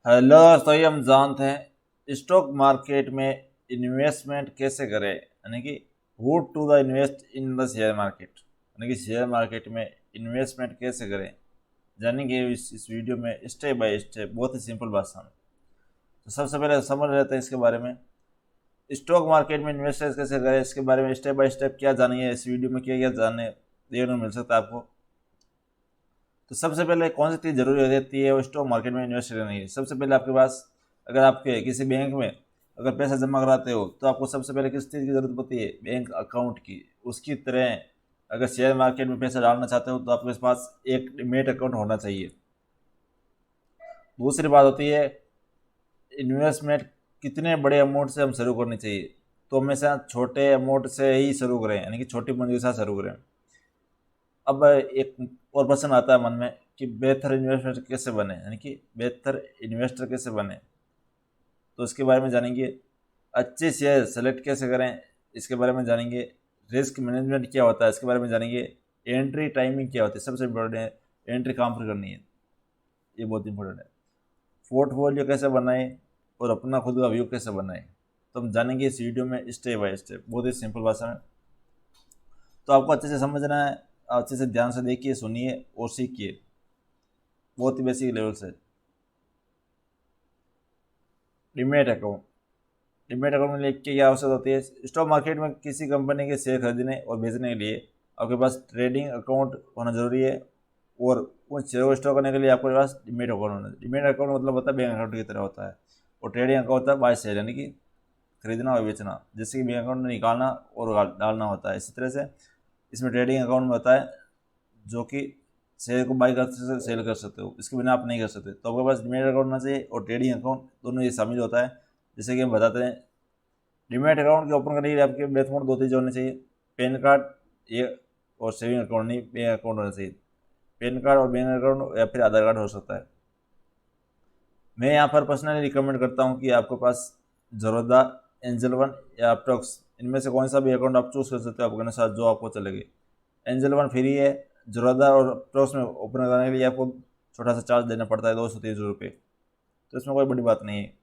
Hello. तो ये हम जानते हैं स्टॉक मार्केट में इन्वेस्टमेंट कैसे करें, यानी कि how to the invest in the share market, यानी कि शेयर मार्केट में इन्वेस्टमेंट कैसे करें, जानेंगे इस वीडियो में स्टेप बाय स्टेप, बहुत ही सिंपल भाषा में। तो सबसे पहले समझ लेते हैं इसके बारे में। स्टॉक मार्केट में इन्वेस्ट कैसे करें, इसके बारे में स्टेप बाय स्टेप क्या जानेंगे इस वीडियो में, क्या क्या जानने देखने को मिल सकता है आपको। तो सबसे पहले कौन सी चीज़ जरूरी हो जाती है वो स्टॉक मार्केट में इन्वेस्ट करने की। सबसे पहले आपके पास, अगर आपके किसी बैंक में अगर पैसा जमा कराते हो तो आपको सबसे पहले किस चीज़ की जरूरत पड़ती है, बैंक अकाउंट की। उसकी तरह अगर शेयर मार्केट में पैसा डालना चाहते हो तो आपके पास एक डीमैट अकाउंट होना चाहिए। दूसरी बात होती है इन्वेस्टमेंट कितने बड़े अमाउंट से हम शुरू करनी चाहिए। तो हमेशा छोटे अमाउंट से ही शुरू करें, यानी कि छोटी पूंजी के साथ शुरू करें। अब एक और प्रश्न आता है मन में कि बेहतर इन्वेस्टर कैसे बने, यानी कि बेहतर इन्वेस्टर कैसे बने। तो इसके बारे में जानेंगे। अच्छे शेयर सेलेक्ट कैसे करें, इसके बारे में जानेंगे। रिस्क मैनेजमेंट क्या होता है, इसके बारे में जानेंगे। एंट्री टाइमिंग क्या होती है, सबसे इम्पोर्टेंट है एंट्री कहाँ पर करनी है, ये बहुत इंपॉर्टेंट है। पोर्टफोलियो कैसे बनाएं और अपना खुद का व्यू कैसे बनाएं, तो हम जानेंगे इस वीडियो में स्टेप बाय स्टेप, बहुत ही सिंपल भाषा में। तो आपको अच्छे से समझना है, अच्छे से ध्यान से देखिए, सुनिए और सीखिए, बहुत ही बेसिक लेवल से। Demat account. डीमैट अकाउंट में लिख के क्या आवश्यकता होती है, स्टॉक मार्केट में किसी कंपनी के शेयर खरीदने और बेचने के लिए आपके पास ट्रेडिंग अकाउंट होना जरूरी है। और उन शेयर को स्टॉक करने के लिए आपके पास डीमैट अकाउंट होना चाहिए। डीमैट अकाउंट मतलब होता है बैंक अकाउंट की तरह होता है। और ट्रेडिंग अकाउंट होता है बाय शेयर, यानी कि खरीदना और बेचना, जैसे कि बैंक अकाउंट में निकालना और डालना होता है। इसी तरह से इसमें ट्रेडिंग अकाउंट में होता है जो कि शेयर को बाई कर सकते, सेल कर सकते हो, इसके बिना आप नहीं कर सकते। तो आपके पास डीमैट अकाउंट होना चाहिए और ट्रेडिंग अकाउंट, दोनों ये शामिल होता है। जैसे कि हम बताते हैं, डीमैट अकाउंट के ओपन करने के लिए आपके मेथड दो चीज़ होने चाहिए, पैन कार्ड ये, और सेविंग अकाउंट नहीं, बैंक अकाउंट होना चाहिए। पैन कार्ड और बैंक अकाउंट या फिर आधार कार्ड हो सकता है। मैं यहाँ पर पर्सनली रिकमेंड करता हूँ कि आपके पास ज़रोदा, एंजल वन या अप्रोक्स, इनमें से कौन सा भी अकाउंट आप चूज़ कर सकते हो अपने अनुसार, जो आपको चलेगी। एंजल वन फ्री है, ज़रोदा और अप्रोक्स में ओपन करने के लिए आपको छोटा सा चार्ज देना पड़ता है, 230 रुपये। तो इसमें कोई बड़ी बात नहीं है।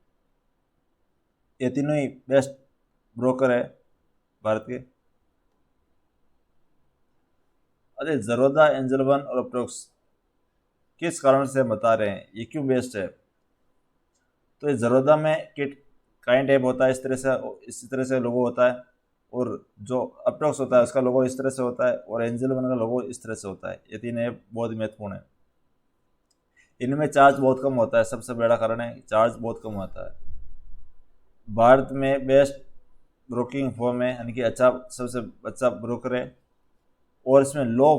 ये तीनों ही बेस्ट ब्रोकर है भारत के। अरे ज़रोदा, एंजल वन और अप्रोक्स किस कारण से हम बता रहे हैं, ये क्यों बेस्ट है। तो ये ज़रोदा में किट काइंड ऐप होता है, इसी तरह से लोगो होता है। और जो अप्रोक्स होता है उसका लोगो इस तरह से होता है, और एंजल वन का लोगो इस तरह से होता है। ये तीन ऐप बहुत ही महत्वपूर्ण है। इनमें चार्ज बहुत कम होता है, सबसे बड़ा कारण है चार्ज बहुत कम होता है। भारत में बेस्ट ब्रोकिंग फर्म है, यानी कि अच्छा, सबसे अच्छा ब्रोकर है। और इसमें लो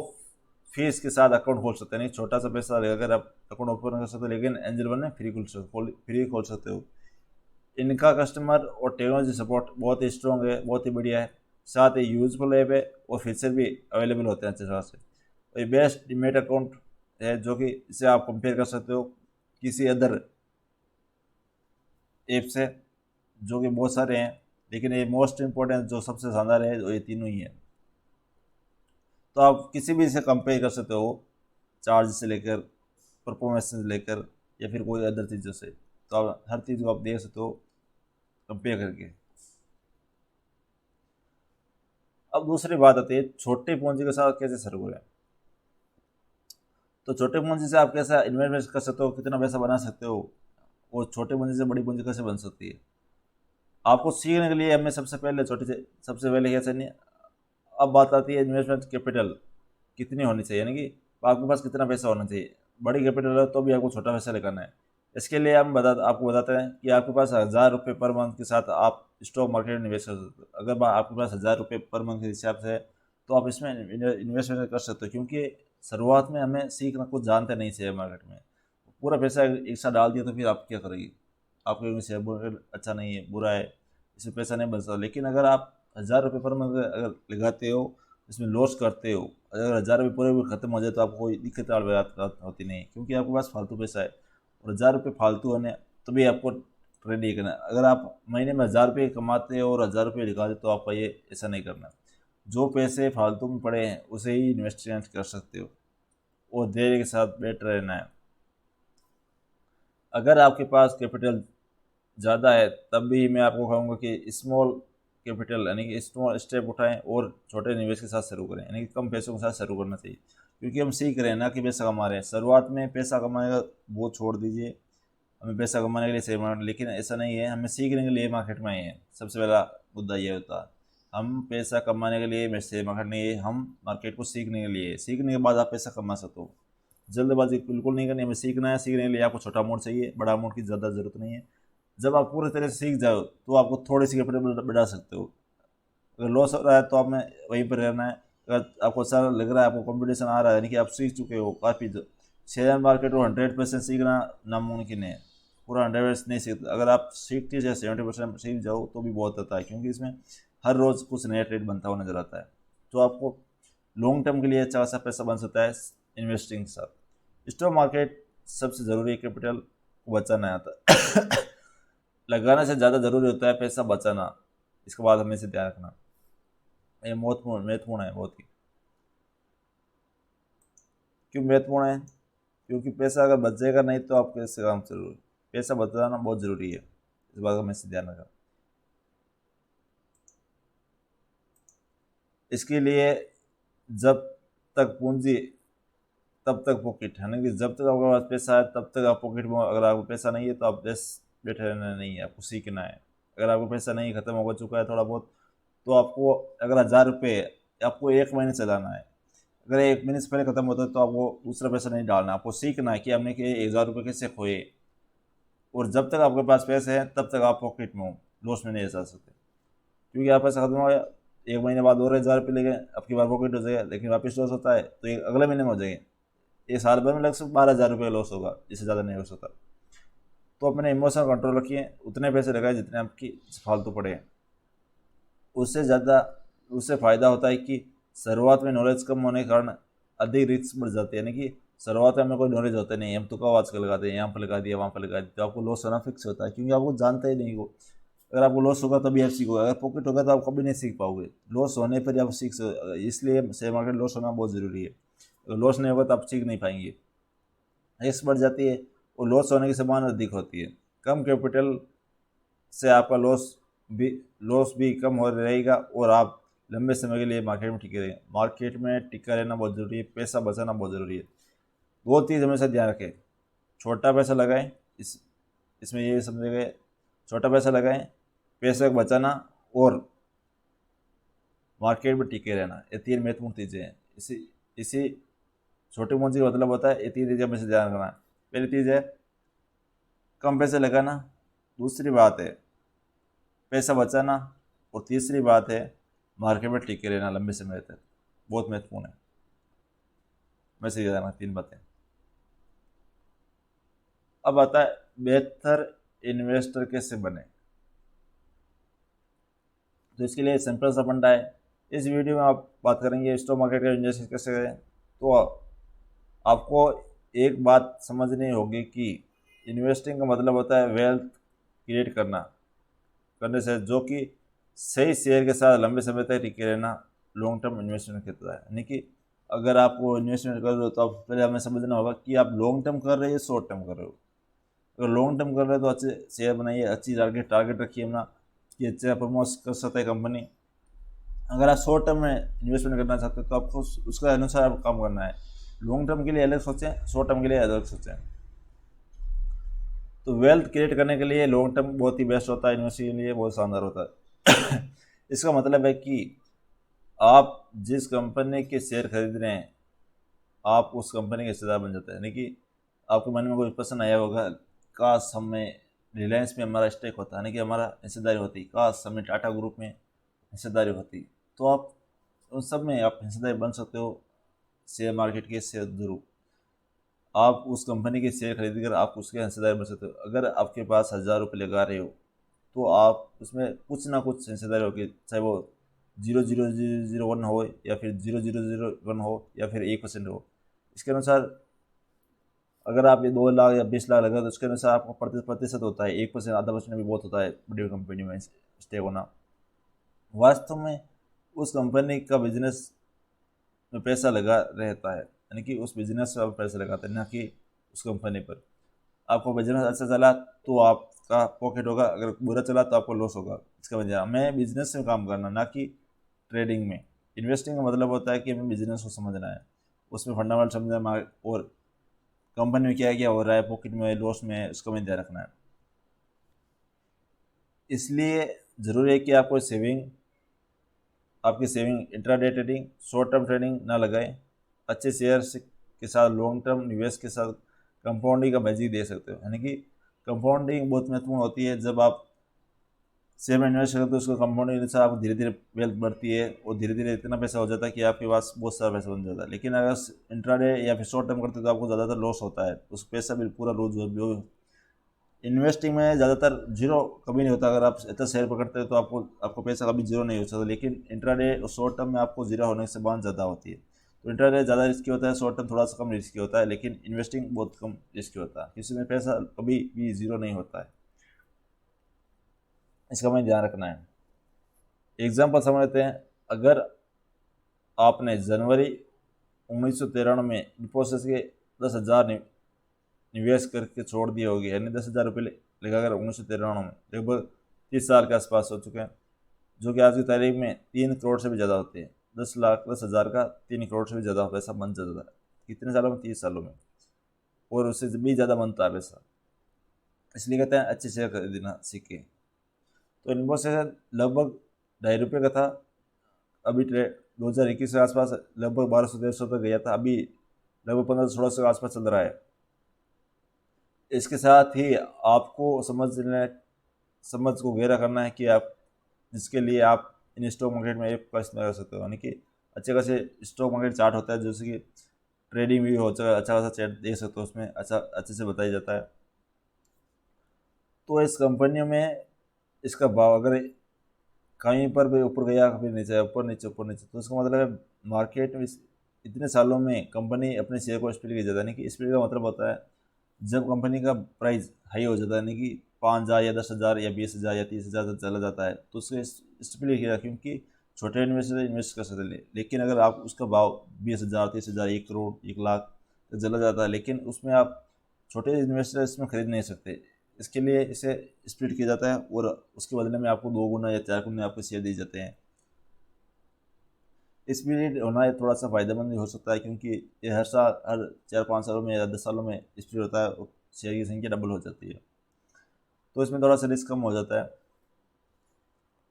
फीस के साथ अकाउंट खोल सकते हैं, नहीं छोटा सा पैसा लगाकर आप अकाउंट ओपन कर सकते हो, लेकिन एंजल वन में फ्री खोल सकते हो। इनका कस्टमर और टेक्नोलॉजी सपोर्ट बहुत ही स्ट्रॉन्ग है, बहुत ही बढ़िया है। साथ ही यूजफुल ऐप है और फीचर भी अवेलेबल होते हैं अच्छे तरह से। और ये बेस्ट डीमैट अकाउंट है, जो कि इसे आप कंपेयर कर सकते हो किसी अदर ऐप से, जो कि बहुत सारे हैं, लेकिन ये मोस्ट इम्पोर्टेंट जो सबसे शानदार है, जो ये तीनों ही है। तो आप किसी भी से कंपेयर कर सकते हो, चार्ज से लेकर, परफॉर्मेंस से लेकर, या फिर कोई अदर चीज़ों से। तो आप हर चीज़ को आप देख सकते हो कंपेयर करके। अब दूसरी बात आती है छोटे पूंजी के साथ कैसे शुरू करें। तो छोटे पूंजी से आप कैसा इन्वेस्टमेंट कर सकते हो, कितना पैसा बना सकते हो, और छोटे पूंजी से बड़ी पूंजी कैसे बन सकती है। आपको सीखने के लिए हमें सबसे पहले छोटे से, सबसे पहले कैसे नहीं। अब बात आती है इन्वेस्टमेंट कैपिटल कितनी होनी चाहिए, यानी कि आपके पास कितना पैसा होना चाहिए। बड़ी कैपिटल है तो भी आपको छोटा पैसा लगाना है। इसके लिए हम आपको बताते हैं कि आपके पास 1000 रुपये पर मंथ के साथ आप स्टॉक मार्केट में इन्वेस्ट कर सकते हो। अगर आपके पास 1000 रुपये पर मंथ के हिसाब से है तो आप इसमें इन्वेस्टमेंट कर सकते हो, क्योंकि शुरुआत में हमें सीखना, कुछ जानते नहीं शेयर मार्केट में। पूरा पैसा एक साथ डाल दिया तो फिर आप क्या करेंगे। आपको शेयर मार्केट अच्छा नहीं है, बुरा है, इसमें पैसा नहीं बन सकता। लेकिन अगर आप 1000 रुपये पर मंथ अगर लगाते हो, इसमें लॉस करते हो, अगर 1000 रुपये पूरे भी खत्म हो जाए तो आपको कोई दिक्कत वाली बात होती नहीं, क्योंकि आपके पास फालतू पैसा है। और 1000 रुपये फालतू होने तो भी आपको ट्रेड नहीं करना। अगर आप महीने में 1000 रुपये कमाते हो और 1000 रुपये निकालते तो आपका ये ऐसा नहीं करना। जो पैसे फालतू में पड़े हैं उसे ही इन्वेस्टमेंट कर सकते हो, और धैर्य के साथ बैठ रहना है। अगर आपके पास कैपिटल ज़्यादा है तब भी मैं आपको कहूँगा कि स्मॉल कैपिटल यानी कि स्मॉल स्टेप उठाएं और छोटे निवेश के साथ शुरू करें, यानी कि कम पैसों के साथ शुरू करना चाहिए, क्योंकि हम सीख रहे हैं ना कि पैसा कमा रहे हैं। शुरुआत में पैसा कमाने का वो छोड़ दीजिए, हमें पैसा कमाने के लिए शेयर मार्केट, लेकिन ऐसा नहीं है, हमें सीखने के लिए मार्केट में आए हैं। सबसे पहला मुद्दा ये होता है, हम पैसा कमाने के लिए शेयर मार्केट नहीं है, हम मार्केट को सीखने के लिए, सीखने के बाद आप पैसा कमा सकते हो। जल्दबाजी बिल्कुल नहीं करनी, हमें सीखना है। सीखने के लिए आपको छोटा अमाउंट चाहिए, बड़ा अमाउंट की ज़्यादा ज़रूरत नहीं है। जब आप पूरी तरह से सीख जाओ तो आपको थोड़ी सी कैपिटल बढ़ा सकते हो। अगर लॉस हो रहा है तो आप में वहीं पर रहना है। अगर आपको अच्छा लग रहा है, आपको कंपटीशन आ रहा है, यानी कि आप सीख चुके हो काफ़ी, शेयर मार्केट को 100% सीखना नामुमकिन है, पूरा 100% नहीं सीखते। अगर आप सीखते जाए 70% सीख जाओ तो भी बहुत आता है, क्योंकि इसमें हर रोज़ कुछ नया ट्रेड बनता हुआ नजर आता है। तो आपको लॉन्ग टर्म के लिए अच्छा खासा पैसा बन सकता है इन्वेस्टिंग के साथ। स्टॉक मार्केट सबसे ज़रूरी कैपिटल को बचाना आता है लगाने से ज़्यादा ज़रूरी होता है पैसा बचाना। इसके बाद हमें इसे ध्यान रखना, ये महत्वपूर्ण है बहुत ही। क्यों महत्वपूर्ण है? क्योंकि पैसा अगर बचेगा नहीं तो आप कैसे काम जरूरी, पैसा बचाना बहुत ज़रूरी है, इस बात का हमें इसे ध्यान रखना। इसके लिए जब तक पूंजी तब तक पॉकेट, यानी कि जब तक आपके पास पैसा है तब तक आप पॉकेट में, अगर आपको पैसा नहीं है तो आप बस बैठे रहना नहीं है, आपको सीखना है। अगर आपको पैसा नहीं, खत्म हो चुका है थोड़ा बहुत, तो आपको अगर 1000 रुपये आपको 1 महीने चलाना है, अगर 1 महीने से पहले खत्म होता है तो आपको दूसरा पैसा नहीं डालना, आपको सीखना है कि हमने कि 1000 रुपये कैसे खोए। और जब तक आपके पास पैसे हैं तब तक आप पॉकेट में हो, लॉस में नहीं जा सकते, क्योंकि आप पैसा खत्म हो गया, 1 महीने बाद और 1000 रुपये ले गए, आपकी बार पॉकेट हो जाएगा, लेकिन वापस लॉस होता है तो एक अगले महीने में हो जाएगा। ये साल भर में लगभग 12,000 रुपये लॉस होगा, इससे ज़्यादा नहीं हो सकता। तो अपने इमोशनल कंट्रोल रखिए, उतने पैसे लगाए जितने आपकी फालतू पड़े हैं। उससे ज़्यादा उससे फ़ायदा होता है कि शुरुआत में नॉलेज कम होने के कारण अधिक रिस्क बढ़ जाते हैं, यानी कि शुरुआत में हमें कोई नॉलेज होता नहीं, हम तो कब आजकल लगाते हैं, यहाँ पर लगा दिया वहाँ पर लगा दिया, तो आपको लॉस होना फिक्स होता है, क्योंकि आपको जानते ही नहीं हो। अगर आपको लॉस होगा तभी आप सीखोगे, अगर पॉकेट होगा तो आप कभी नहीं सीख पाओगे, लॉस होने पर आप सीख सकते। इसलिए शेयर मार्केट लॉस होना बहुत ज़रूरी है, अगर लॉस नहीं होगा तो आप सीख नहीं पाएंगे, रिस्क बढ़ जाती है और लॉस होने की संभावना अधिक होती है। कम कैपिटल से आपका लॉस भी कम हो रहेगा और आप लंबे समय के लिए मार्केट में टिके रहेंगे। मार्केट में टिका रहना बहुत ज़रूरी है, पैसा बचाना बहुत ज़रूरी है। वो चीज़ हमेशा ध्यान रखें, छोटा पैसा लगाएं, इसमें ये समझे गए, छोटा पैसा लगाएं, पैसा बचाना और मार्केट में टिके रहना, ये 3 महत्वपूर्ण चीज़ें हैं। इसी छोटी पूंजी का मतलब होता है ये 3 चीज़ें हमेशा ध्यान रखना। पहली चीज़ है कम पैसे लगाना, दूसरी बात है पैसा बचाना, और तीसरी बात है मार्केट में टिके रहना लंबे समय तक, बहुत महत्वपूर्ण है। मैं सही जाना 3 बातें। अब आता है बेहतर इन्वेस्टर कैसे बने। तो इसके लिए सिंपल सा फंडा है, इस वीडियो में आप बात करेंगे स्टॉक मार्केट का इन्वेस्ट कैसे करें। तो आपको एक बात समझनी होगी कि इन्वेस्टिंग का मतलब होता है वेल्थ क्रिएट करने से, जो कि सही शेयर के साथ लंबे समय तक टिके रहना लॉन्ग टर्म इन्वेस्टमेंट कहता है। यानी कि अगर आप वो इन्वेस्टमेंट कर रहे हो तो आप पहले हमें समझना होगा कि आप लॉन्ग टर्म कर रहे हो या शॉर्ट टर्म कर रहे हो। अगर लॉन्ग टर्म कर रहे हो तो अच्छे शेयर बनाइए, अच्छी टारगेट रखिए अपना कि अच्छा प्रमोट कर सकता है कंपनी। अगर आप शॉर्ट टर्म में इन्वेस्टमेंट करना चाहते हो तो आपको उसके अनुसार आप काम करना है। लॉन्ग टर्म के लिए अलग सोचें, शॉर्ट टर्म के लिए अलग सोचें। तो वेल्थ क्रिएट करने के लिए लॉन्ग टर्म बहुत ही बेस्ट होता है, इन्वेस्टिंग के लिए बहुत शानदार होता है इसका मतलब है कि आप जिस कंपनी के शेयर खरीद रहे हैं आप उस कंपनी के हिस्सेदार बन जाते हैं। यानी कि आपके मन में कोई प्रश्न आया होगा, काश हमें रिलायंस में हमारा स्टेक होता, यानी कि हमारा हिस्सेदारी होती, काश हमें टाटा ग्रुप में हिस्सेदारी होती, तो आप उन सब में आप हिस्सेदारी बन सकते हो शेयर मार्केट के शेयर थ्रू। आप उस कंपनी के शेयर खरीद कर आप उसके हिस्सेदार बन सकते हो। अगर आपके पास 1000 रुपये लगा रहे हो तो आप उसमें कुछ ना कुछ हिस्सेदारी होगी, चाहे वो 0.0001 हो या फिर 0.001 हो या फिर 1% हो। इसके अनुसार अगर आप ये 2 लाख या 20 लाख लगा तो उसके अनुसार आपका प्रतिशत होता है, 1%, आधा परसेंट भी बहुत होता है बड़ी कंपनी में स्टे होना। वास्तव में उस कंपनी का बिजनेस में पैसा लगा रहता है, यानी कि उस बिजनेस पर पैसा लगाते हैं, ना कि उस कंपनी पर। आपको बिजनेस अच्छा चला तो आपका प्रॉफिट होगा, अगर बुरा चला तो आपको लॉस होगा। इसका वजह हमें बिजनेस में काम करना, ना कि ट्रेडिंग में। इन्वेस्टिंग का मतलब होता है कि हमें बिजनेस को समझना है, उसमें फंडामेंटल समझना है, और कंपनी में क्या क्या हो रहा है, पॉकेट में लॉस में है, उसका हमें ध्यान रखना है। इसलिए ज़रूरी है कि आपको आपकी saving intraday trading, short term trading ना लगाएं। अच्छे शेयर्स के साथ लॉन्ग टर्म निवेश के साथ कंपाउंडिंग का मैजिक दे सकते हो। यानी कि कंपाउंडिंग बहुत महत्वपूर्ण होती है। जब आप शेयर में इन्वेस्ट करते हो, उसको कंपाउंडिंग से आपको धीरे धीरे वेल्थ बढ़ती है, और धीरे धीरे इतना पैसा हो जाता है कि आपके पास बहुत सारा पैसा बन जाता है। लेकिन अगर इंट्राडे या फिर शॉर्ट टर्म करते हो तो आपको ज़्यादातर लॉस होता है, उस पैसा भी पूरा लूज हो। इन्वेस्टिंग में ज़्यादातर जीरो कभी नहीं होता। अगर आप इतना शेयर पकड़ते हो तो आपको पैसा कभी जीरो नहीं हो सकता। लेकिन इंट्राडे और शॉर्ट टर्म में आपको जीरो होने से बहुत ज़्यादा होती है। तो इंट्राडे ज़्यादा रिस्की होता है, शॉर्ट टर्म थोड़ा सा कम रिस्की होता है, लेकिन इन्वेस्टिंग बहुत कम रिस्की होता है। किसी में पैसा कभी भी जीरो नहीं होता है, इसका हमें ध्यान रखना है। एग्जाम्पल समझ लेते हैं। अगर आपने जनवरी 1993 में इन्फोसिस के 10,000 निवेश करके छोड़ दिए होगी, यानी 10,000 रुपये लगाकर 1993 में, लगभग 30 साल के आसपास हो चुके हैं, जो कि आज की तारीख में 3 करोड़ से भी ज़्यादा होते हैं। 10,10,000 का 3 करोड़ से भी ज़्यादा पैसा बन जाता है। कितने सालों में? 30 सालों में, और उससे भी ज़्यादा बनता है पैसा। इसलिए कहते हैं अच्छे शेयर खरीदना सीखें। तो इन्फोसिस लगभग ₹2.5 का था, अभी 2021 के आसपास लगभग 1200-1300 तक गया था, अभी लगभग 1500-1600 के आसपास चल रहा है। इसके साथ ही आपको समझ को गहरा करना है कि आप जिसके लिए आप इन स्टॉक मार्केट में ऐप का इस्तेमाल कर सकते हो। यानी कि अच्छे खासे स्टॉक मार्केट चार्ट होता है, जैसे कि ट्रेडिंग भी होता है, अच्छा खासा चार्ट देख सकते हो, उसमें अच्छे से बताया जाता है। तो इस कंपनियों में इसका भाव अगर कहीं पर भी ऊपर गया, कभी नीचे, ऊपर नीचे ऊपर नीचे, तो उसका मतलब है मार्केट में इतने सालों में कंपनी अपने शेयर को स्प्लिट किया जाता है। यानी कि स्प्लिट का मतलब होता है जब कंपनी का प्राइस हाई हो जाता है, यानी कि 5,000 या 10,000 या 20,000 या 30,000 तक चला जाता है, तो उसको स्प्लिट किया, क्योंकि छोटे इन्वेस्टर इन्वेस्ट कर सकते हैं। लेकिन अगर आप उसका भाव 20,000, 30,000, 1 करोड़, 1 लाख तक चला जाता है, लेकिन उसमें आप छोटे इन्वेस्टर इसमें खरीद नहीं सकते। इसके लिए इसे स्प्लिट किया जाता है, और उसके बदले में आपको 2 गुना या 4 गुना आपके शेयर दिए जाते हैं। स्प्लिट होना ये थोड़ा सा फ़ायदेमंद भी हो सकता है, क्योंकि ये हर साल, हर 4-5 सालों में या 10 सालों में स्प्लिट होता है, और शेयर की संख्या डबल हो जाती है, तो इसमें थोड़ा सा रिस्क कम हो जाता है।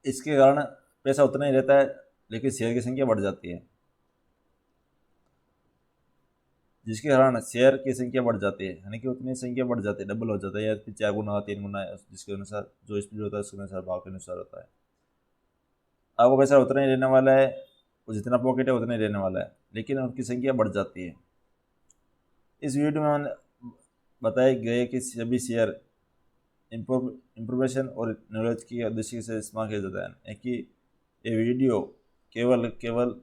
इसके कारण पैसा उतना ही रहता है, लेकिन शेयर की संख्या बढ़ जाती है, जिसके कारण शेयर की संख्या बढ़ जाती है, यानी कि उतनी संख्या बढ़ जाती है, डबल हो जाता है, या फिर 4 गुना, 3 गुना, जिसके अनुसार जो स्प्लिट होता है उसके अनुसार, भाव के अनुसार होता है। आपको पैसा उतना ही रहने वाला है, और जितना पॉकेट है उतना ही रहने वाला है, लेकिन उनकी संख्या बढ़ जाती है। इस वीडियो में मैंने बताए गए कि सभी शेयर इंफॉर्मेशन और नॉलेज की उद्देश्य से इस्तेमाल किया जाता है, कि ये वीडियो केवल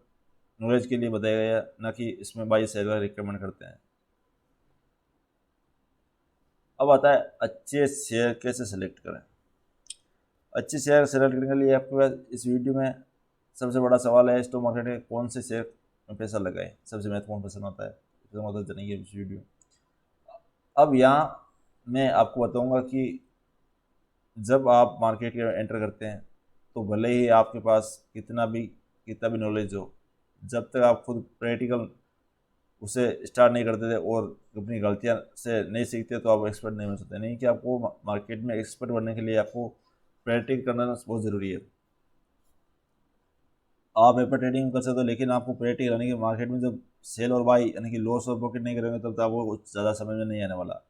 नॉलेज के लिए बताया गया, ना कि इसमें बाई शेयर रिकमेंड करते हैं। अब आता है अच्छे शेयर कैसे सेलेक्ट करें। अच्छे शेयर सेलेक्ट करने के लिए आपके पास इस वीडियो में सबसे बड़ा सवाल है, स्टॉक मार्केट में कौन से शेयर में पैसा लगाएं, सबसे महत्वपूर्ण प्रश्न होता है। इसका मतलब जानेंगे इस वीडियो। अब यहाँ मैं आपको बताऊंगा कि जब आप मार्केट में एंटर करते हैं, तो भले ही आपके पास कितना भी नॉलेज हो, जब तक आप खुद प्रैक्टिकल उसे स्टार्ट नहीं करते थे और अपनी गलतियां से नहीं सीखते, तो आप एक्सपर्ट नहीं बन सकते। नहीं कि आपको मार्केट में एक्सपर्ट बनने के लिए आपको प्रैक्टिस करना बहुत ज़रूरी है। आप पेपर ट्रेडिंग कर सकते हो, लेकिन आपको प्रैक्टिस यानी कि मार्केट में जब सेल और बाई यानी कि लॉस और प्रॉफिट नहीं करेंगे, तब तो आपको कुछ ज़्यादा समझ में नहीं आने वाला।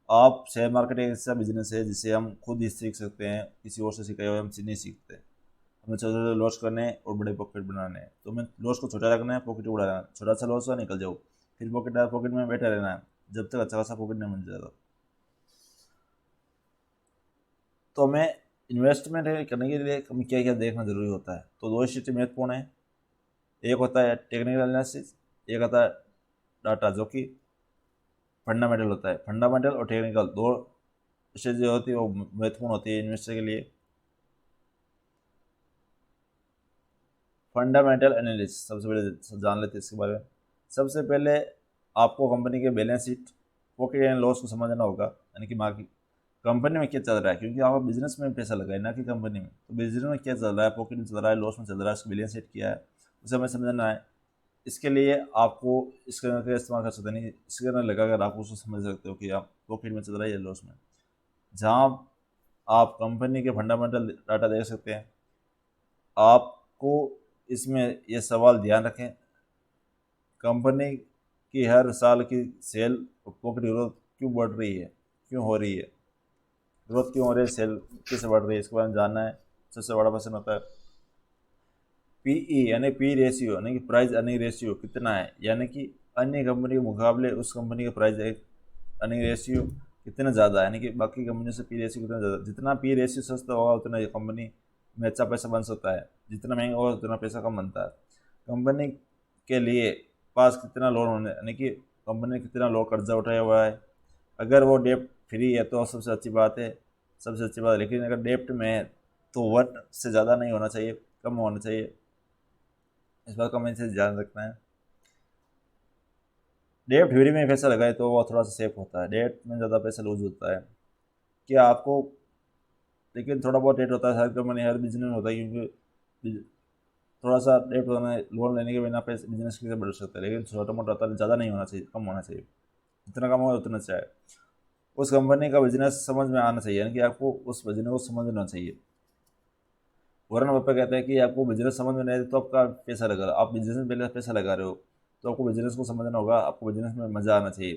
आप शेयर मार्केट एक ऐसा बिजनेस है जिसे हम खुद ही सीख सकते हैं, किसी और से सिखाए हुए हम नहीं सीखते। हमें छोटे छोटे लॉस करने हैं और बड़े प्रॉफिट बनाने हैं, तो हमें लॉस को छोटा रखना है, प्रॉफिट को बढ़ाना है। छोटा सा लॉस हुआ, निकल जाओ, फिर पॉकेट में बैठा रहना है जब तक अच्छा खासा प्रॉफिट नहीं बन जाएगा। तो हमें इन्वेस्टमेंट करने के लिए हमें क्या क्या देखना जरूरी होता है, तो दो चीज़ें महत्वपूर्ण है। एक होता है टेक्निकल एनालिसिस, एक होता है डाटा, जो कि फंडामेंटल होता है। फंडामेंटल और टेक्निकल दो चीज़ें होती है, वो महत्वपूर्ण होती है इन्वेस्टर के लिए। फंडामेंटल एनालिसिस सबसे पहले जान लेते हैं इसके बारे में। सबसे पहले आपको कंपनी के balance sheet, profit and loss को समझना होगा, यानी कि मार्केट कंपनी में क्या चल रहा है, क्योंकि आप बिजनेस में पैसा लगाए ना कि कंपनी में। तो बिजनेस में क्या चल रहा है, प्रॉफिट में चल रहा है, लॉस में चल रहा है, उसका बैलेंस शीट क्या है, उसे हमें समझना है। इसके लिए आपको स्कैनर का इस्तेमाल कर सकते हैं, नहीं स्कैनर लगाकर आप उसको समझ सकते हो कि आप प्रॉफिट में चल रहा है या लॉस में। जहाँ आप कंपनी के फंडामेंटल डाटा देख सकते हैं। आपको इसमें ये सवाल ध्यान रखें, कंपनी की हर साल की सेल और प्रॉफिट ग्रोथ क्यों बढ़ रही है, क्यों हो रही है, ग्रोथ क्यों हो रही है, सेल कैसे बढ़ रही है, इसके बारे में जानना है। सबसे बड़ा क्वेश्चन होता है पीई यानी पी रेशियो यानी कि प्राइस अर्निंग रेशियो कितना है, यानी कि अन्य कंपनी के मुकाबले उस कंपनी का प्राइस अर्निंग रेशियो कितना ज़्यादा है, यानी कि बाकी कंपनियों से पी रेशियो कितना ज़्यादा। जितना पी रेशियो सस्ता होगा उतना ये कंपनी में अच्छा पैसा बन सकता है, जितना महंगा होगा उतना पैसा कम बनता है। कंपनी के लिए पास कितना लोन होने, यानी कि कंपनी ने कितना लोन कर्जा उठाया हुआ है। अगर वो डेप्ट फ्री है तो सबसे अच्छी बात है, सबसे अच्छी बात है। लेकिन अगर डेप्ट में है तो 1 से ज़्यादा नहीं होना चाहिए, कम होना चाहिए। इस बात का हमें से ध्यान रखना है। डेप्ट फ्री में पैसा लगाए तो वो थोड़ा सा सेफ होता है, डेप्ट में ज़्यादा पैसा लूज होता है। क्या आपको, लेकिन थोड़ा बहुत डेट होता है, हर कंपनी हर बिजनेस में होता है, क्योंकि थोड़ा सा डेट होना है, लोन लेने के बिना पैसे बिजनेस कैसे बढ़ सकता है। लेकिन छोटा मोटा होता है, ज़्यादा नहीं होना चाहिए, कम होना चाहिए, जितना कम हो उतना चाहिए। उस कंपनी का बिजनेस समझ में आना चाहिए, यानी कि आपको उस बिजनेस को समझना चाहिए। वरन बप्पा कहते हैं कि आपको बिजनेस समझ में नहीं है तो आपका पैसा लगा, आप बिजनेस में पहले पैसा लगा रहे हो तो आपको बिजनेस को समझना होगा, आपको बिजनेस में मज़ा आना चाहिए,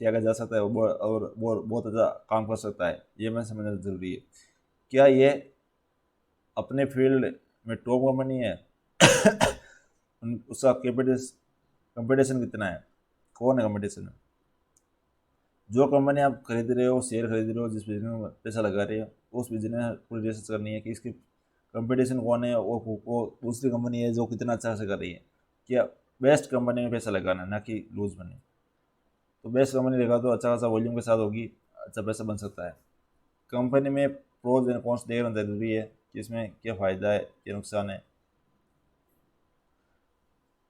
किया जा सकता है और वो बहुत अच्छा काम कर सकता है, ये मैं समझना ज़रूरी है। क्या ये अपने फील्ड में टॉप कंपनी है उसका कंपटीशन कितना है, कौन है कंपटीशन में। जो कंपनी आप खरीद रहे हो, शेयर खरीद रहे हो, जिस बिजनेस में पैसा लगा रहे हो, उस बिजनेस पूरी रिसर्च करनी है कि इसकी कंपटीशन कौन है, वो दूसरी कंपनी है जो कितना अच्छा से कर रही है। क्या बेस्ट कंपनी में पैसा लगाना है, ना कि लूज बने। तो बेस्ट कंपनी लगा तो अच्छा खासा वॉल्यूम के साथ होगी, अच्छा पैसा बन सकता है। कंपनी में प्रोज एंड कॉन्स देखना ज़रूरी है कि इसमें क्या फ़ायदा है, क्या नुकसान है।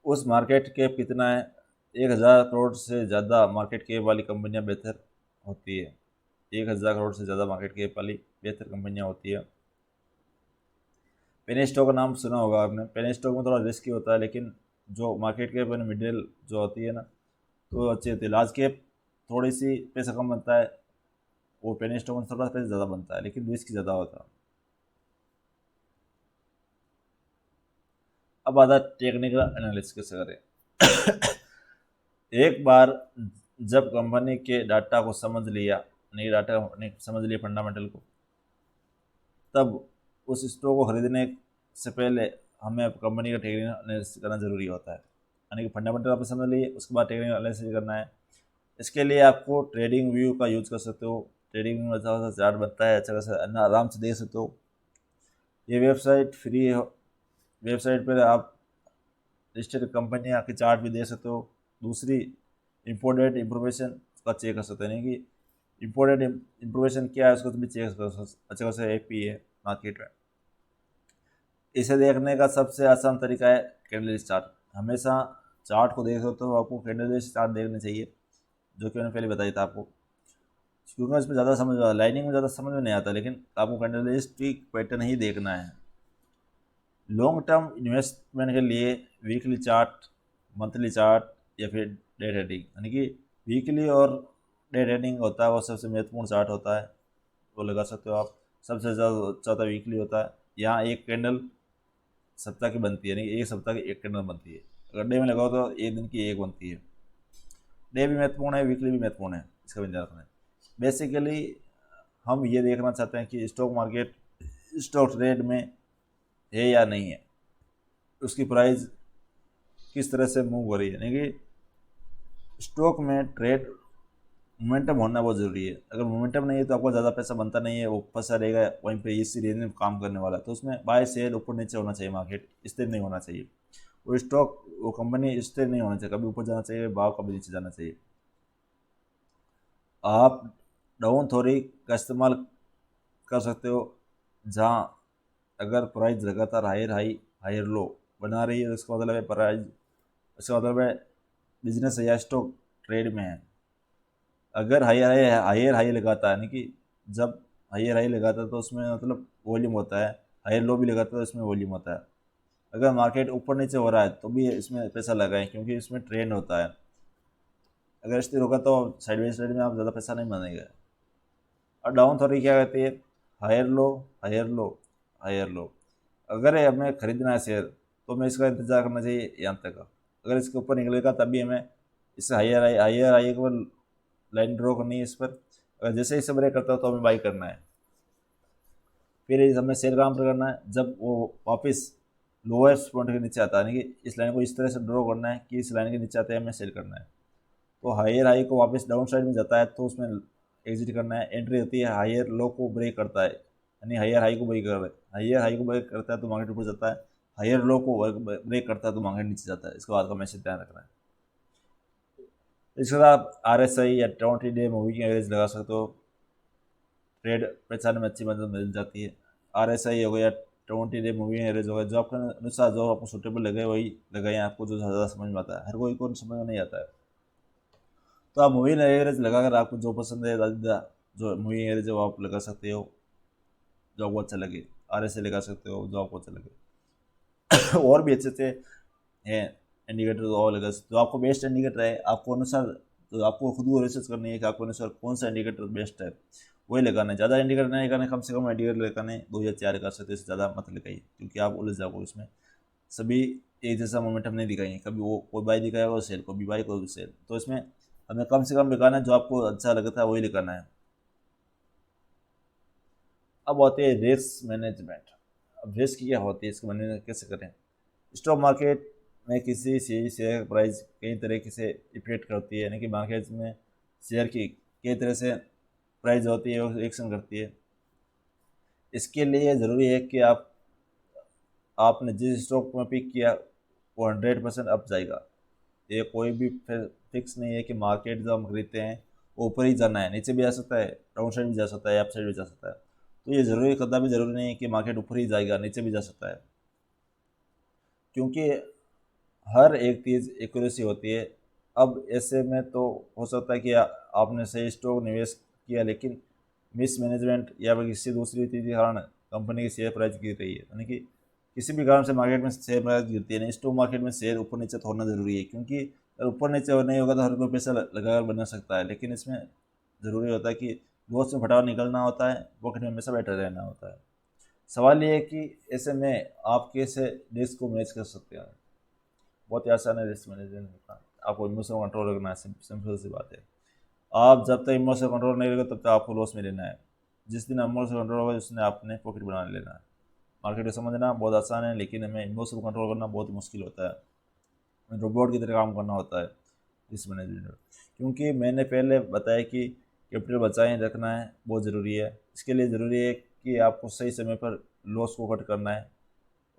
उस मार्केट कैप कितना है, 1,000 करोड़ से ज़्यादा मार्केट कैप वाली कंपनियां बेहतर होती है। 1,000 करोड़ से ज़्यादा मार्केट कैप वाली बेहतर कंपनियां होती है। पेनी स्टॉक का नाम सुना होगा आपने। पेनी स्टॉक में थोड़ा रिस्की होता है, लेकिन जो मार्केट कैप है मिडिल जो होती है ना, तो अच्छी होती है। लार्ज कैप थोड़ी सी पैसा कम बनता है, वो पेनी स्टॉक में थोड़ा पैसा ज़्यादा बनता है, लेकिन रिस्क ज़्यादा होता है। अब आता टेक्निकल एनालिसिस कैसे करें। एक बार जब कंपनी के डाटा को समझ लिया, नहीं डाटा ने समझ लिया फंडामेंटल को, तब उस स्टॉक को खरीदने से पहले हमें कंपनी का टेक्निकल एनालिसिस करना ज़रूरी होता है। यानी कि फंडामेंटल आपने समझ लिए, उसके बाद टेक्निकल एनालिसिस करना है। इसके लिए आपको ट्रेडिंग व्यू का यूज़ कर सकते हो। ट्रेडिंग में अच्छा खासा चार्ट बनता है, अच्छा खासा आराम से देख सकते हो। ये वेबसाइट फ्री है, वेबसाइट पर आप रजिस्टर्ड कंपनियाँ के चार्ट भी देख सकते हो। दूसरी इम्पोर्टेंट इंफॉर्मेशन का चेक कर सकते हैं, यानी कि इम्पोर्टेंट इंफॉर्मेशन क्या है उसको भी चेक कर सकते। अच्छा खासा एपी है मार्केट में। इसे देखने का सबसे आसान तरीका है कैंडल चार्ट। हमेशा चार्ट को देख सकते हो, आपको कैंडल चार्ट देखना चाहिए, जो कि मैंने पहले बताया था आपको। क्योंकि इसमें ज़्यादा समझ में, लाइनिंग में ज़्यादा समझ में नहीं आता, लेकिन आपको कैंडल स्टिक पैटर्न ही देखना है। लॉन्ग टर्म इन्वेस्टमेंट के लिए वीकली चार्ट, मंथली चार्ट या फिर डे ट्रेडिंग, यानी कि वीकली और डे ट्रेडिंग होता है वो सबसे महत्वपूर्ण चार्ट होता है, वो लगा सकते हो आप। सबसे ज़्यादा वीकली होता है। यहाँ एक कैंडल सप्ताह की बनती है, यानी कि एक सप्ताह की एक कैंडल बनती है। अगर डे में लगाओ तो एक दिन की एक बनती है। डे भी महत्वपूर्ण है, वीकली भी महत्वपूर्ण है, इसका भी ध्यान रखना है। बेसिकली हम ये देखना चाहते हैं कि स्टॉक मार्केट स्टॉक ट्रेड में है या नहीं है, उसकी प्राइस किस तरह से मूव हो रही है। यानी कि स्टॉक में ट्रेड मोमेंटम होना बहुत ज़रूरी है। अगर मोमेंटम नहीं है तो आपको ज़्यादा पैसा बनता नहीं है, वो फंसा रहेगा वहीं पे, इसी रेंज में काम करने वाला है। तो उसमें बाय सेल ऊपर नीचे होना चाहिए, मार्केट स्थिर नहीं होना चाहिए। वो स्टॉक, वो कंपनी स्थिर नहीं होना चाहिए, कभी ऊपर जाना चाहिए, भाव कभी नीचे जाना चाहिए। आप डाउन थ्योरी का इस्तेमाल कर सकते हो, जहाँ अगर प्राइस लगातार हायर हाई हायर लो बना रही है तो इसका मतलब है प्राइस, इसका मतलब है बिजनेस या स्टॉक ट्रेड में है। अगर हायर हायर हाई लगाता है, यानी कि जब हायर हाई लगाता है तो उसमें मतलब वॉल्यूम होता है, हायर लो भी लगाता है तो उसमें वॉल्यूम होता है। अगर मार्केट ऊपर नीचे हो रहा है तो भी इसमें पैसा लगाएं, क्योंकि इसमें ट्रेंड होता है। अगर स्थिर होगा तो साइड बाई साइड में आप ज़्यादा पैसा नहीं बनेगा। और डाउन थोड़ी क्या कहती है, higher low higher low higher low. अगर ये हमें खरीदना है शेयर तो हमें इसका इंतजार करना चाहिए यहाँ तक। अगर इसके ऊपर निकलेगा तभी हमें इससे हायर हाई के ऊपर लाइन ड्रॉ करनी है इस पर। अगर जैसे ही ब्रेक करता है तो हमें बाई करना है। फिर हमें सेल कहाँ पर करना है, जब वो वापस लोएस्ट पॉइंट के नीचे आता है, यानी कि इस लाइन को इस तरह से ड्रॉ करना है कि इस लाइन के नीचे आते हैं हमें सेल करना है। तो हायर हाई को वापस डाउन साइड में जाता है तो उसमें एग्जिट करना है। एंट्री होती है हायर लो को ब्रेक करता है, यानी हायर हाई को ब्रेक कर रहा है, हायर हाई को ब्रेक करता है तो मार्केट ऊपर जाता है, हायर लो को ब्रेक करता है तो मार्केट नीचे जाता है। इसके बाद का मैसेज ध्यान रखना है। इसके बाद आप RSI या 20 डे मूविंग एवरेज लगा सकते हो, ट्रेड पहचानने में अच्छी मदद मिल जाती है। RSI हो गया, 20 डे मूविंग एवरेज हो गया, जो आपके अनुसार जो आपको सूटेबल लगे वही लगाएं, आपको जो ज़्यादा समझ में आता है। हर कोई को समझ में नहीं आता है, तो आप मूविंग एवरेज लगाकर आपको जो पसंद है ज़्यादा जो मूविंग एवरेज है वो आप लगा सकते हो, जो आपको अच्छा लगे। RSI लगा सकते हो जो आपको अच्छा लगे। और भी अच्छे अच्छे हैं इंडिकेटर तो और लगा सकते हो, जो आपको बेस्ट इंडिकेटर है आपको अनुसार, तो आपको खुद को रिसर्च करनी है कि आपको अनुसार कौन सा इंडिकेटर बेस्ट है वही लगाना है। ज़्यादा इंडिकेटर नहीं लगाने, कम से कम इंडिकेटर लगाने 2 या 4 कर सकते हो, इससे ज़्यादा मत लगाइए क्योंकि आप उलझ जाओगे इसमें। सभी एक जैसा मोमेंटम नहीं दिखाएंगे, कभी वो कोई बाई दिखाएगा वो सेल, कभी बाई कोई सेल। तो इसमें हमें कम से कम लगाना है, जो आपको अच्छा लगता है वही लगाना है। अब होती है रिस्क मैनेजमेंट। अब रिस्क क्या होती है, इसको मैनेज कैसे करें। स्टॉक मार्केट में किसी शेयर प्राइस कई तरीके से इफेक्ट करती है, यानी कि मार्केट में शेयर की कई तरह से प्राइस होती है और एक्शन करती है। इसके लिए ज़रूरी है कि आपने जिस स्टॉक में पिक किया वो 100% अप जाएगा। ये कोई भी फिक्स नहीं है कि मार्केट जो हम खरीदते हैं वो ऊपर ही जाना है, नीचे भी जा सकता है, डाउन साइड भी जा सकता है, अप साइड भी जा सकता है। तो ये ज़रूरी कदा भी ज़रूरी नहीं है कि मार्केट ऊपर ही जाएगा, नीचे भी जा सकता है, क्योंकि हर एक चीज़ एक्यूरेसी होती है। अब ऐसे में तो हो सकता है कि आपने सही स्टॉक निवेश किया लेकिन मिस मैनेजमेंट या फिर किसी दूसरी चीज़ के कारण कंपनी की शेयर प्राइस गिर रही है, यानी कि किसी भी कारण से मार्केट में शेयर प्राइस गिरती है। नहीं, स्टॉक मार्केट में शेयर ऊपर नीचे तो होना ज़रूरी है, क्योंकि अगर ऊपर नीचे नहीं होगा तो हर कोई पैसा लगाकर बना सकता है, लेकिन इसमें ज़रूरी होता है कि लॉस में फटाफट निकलना होता है, पॉकेट में हमेशा बैठा रहना होता है। सवाल ये है कि ऐसे में आप कैसे रिस्क को मैनेज कर सकते हैं। बहुत ही आसान है रिस्क मैनेजमेंट का, आपको इमोशन कंट्रोल रखना है, सिंपल सी बात है। आप जब तक इमोशन कंट्रोल नहीं रखोगे तब तक आपको लॉस में रहना है। जिस दिन इमोशन कंट्रोल होगा उस दिन आपने प्रॉफिट बना लेना है। मार्केट को समझना बहुत आसान है, लेकिन हमें इमोशन कंट्रोल करना बहुत मुश्किल होता है। हमें रोबोट की तरह काम करना होता है रिस्क मैनेजमेंट में। क्योंकि मैंने पहले बताया कि कैपिटल बचाए रखना है बहुत ज़रूरी है। इसके लिए ज़रूरी है कि आपको सही समय पर लॉस को कट करना है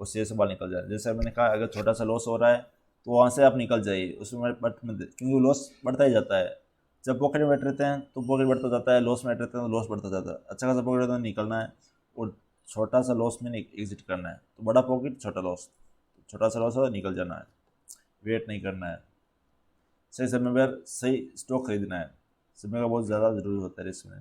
और शेयर से बाहर निकल जाए। जैसे मैंने कहा, अगर छोटा सा लॉस हो रहा है तो वहाँ से आप निकल जाइए, उसमें बट मत, क्योंकि लॉस बढ़ता ही जाता है। जब पॉकेट में बैठ रहते हैं तो पॉकेट बढ़ता जाता है, लॉस में बैठ रहते हैं तो लॉस बढ़ता जाता है। अच्छा खासा पॉकेट में निकलना है और छोटा सा लॉस में एग्जिट करना है। तो बड़ा पॉकेट छोटा लॉस, छोटा सा लॉस हो निकल जाना है, वेट नहीं करना है। सही समय पर सही स्टॉक खरीदना है, समय का बहुत ज़्यादा ज़रूरी होता है रिस्क में।